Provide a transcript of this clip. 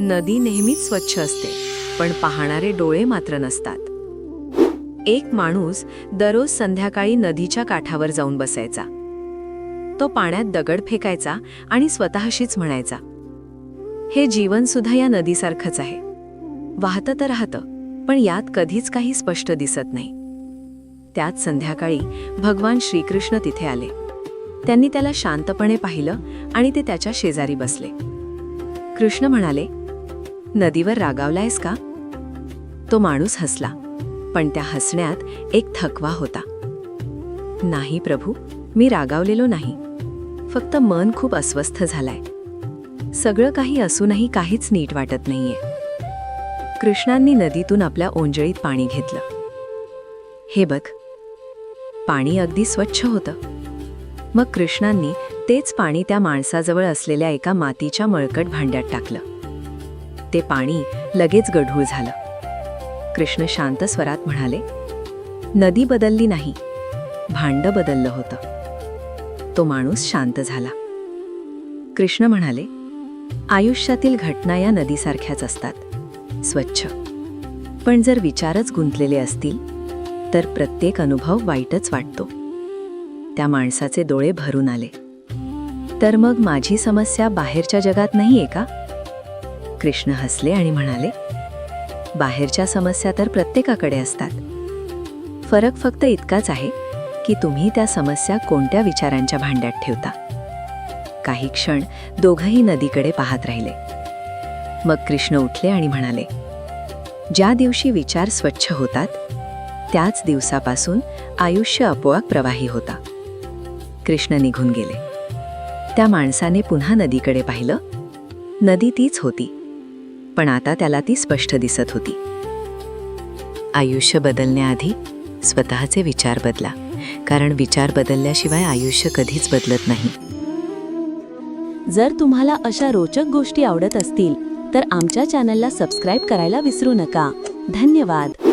नदी नेहमीच स्वच्छ असते, पण पाहणारे डोळे मात्र नसतात। एक माणूस दररोज संध्याकाळी नदीच्या काठावर जाऊन बसायचा। तो पाण्यात दगड फेकायचा आणि स्वतःशीच म्हणायचा, हे जीवन सुद्धा या नदीसारखंच आहे, वाहतं तर राहतं, पण यात कधीच काही स्पष्ट दिसत नाही। त्याच संध्याकाळी भगवान श्रीकृष्ण तिथे आले। त्यांनी त्याला शांतपणे पाहिलं आणि ते त्याच्या शेजारी बसले। कृष्ण म्हणाले, नदीवर रागावलायस का? तो माणूस हसला, पण त्या हसण्यात एक थकवा होता। नाही प्रभू, मी रागावलेलो नाही, फक्त मन खूप अस्वस्थ झालंय। सगळं काही असूनही काहीच नीट वाटत नाहीये। कृष्णांनी नदीतून आपल्या ओंजळीत पाणी घेतलं। हे बघ, पाणी अगदी स्वच्छ होतं। मग कृष्णांनी तेच पाणी त्या माणसाजवळ असलेल्या एका मातीच्या मळकट भांड्यात टाकलं। ते पाणी लगेच गढूळ झालं। कृष्ण शांत स्वरात म्हणाले, नदी बदलली नाही, भांडं बदललं होतं। तो माणूस शांत झाला। कृष्ण म्हणाले, आयुष्यातील घटना या नदीसारख्याच असतात, स्वच्छ। पण जर विचारच गुंतलेले असतील तर प्रत्येक अनुभव वाईटच वाटतो। त्या माणसाचे डोळे भरून आले। तर मग माझी समस्या बाहेरच्या जगात नाहीये का? कृष्ण हसले आणि म्हणाले, बाहेरच्या समस्या तर प्रत्येकाकडे असतात। फरक फक्त इतकाच आहे की तुम्ही त्या समस्या कोणत्या विचारांच्या भांड्यात ठेवता। काही क्षण दोघंही नदीकडे पाहत राहिले। मग कृष्ण उठले आणि म्हणाले, ज्या दिवशी विचार स्वच्छ होतात त्याच दिवसापासून आयुष्य आपोआप प्रवाही होता। कृष्ण निघून गेले। त्या माणसाने पुन्हा नदीकडे पाहिलं। नदी तीच होती, पण आता त्याला ती स्पष्ट दिसत होती। आयुष्य बदलण्याआधी स्वतःचे विचार बदला, कारण विचार बदलल्याशिवाय आयुष्य कधीच बदलत नाही। जर तुम्हाला अशा रोचक गोष्टी आवडत असतील तर आमच्या चॅनलला सबस्क्राईब करायला विसरू नका। धन्यवाद।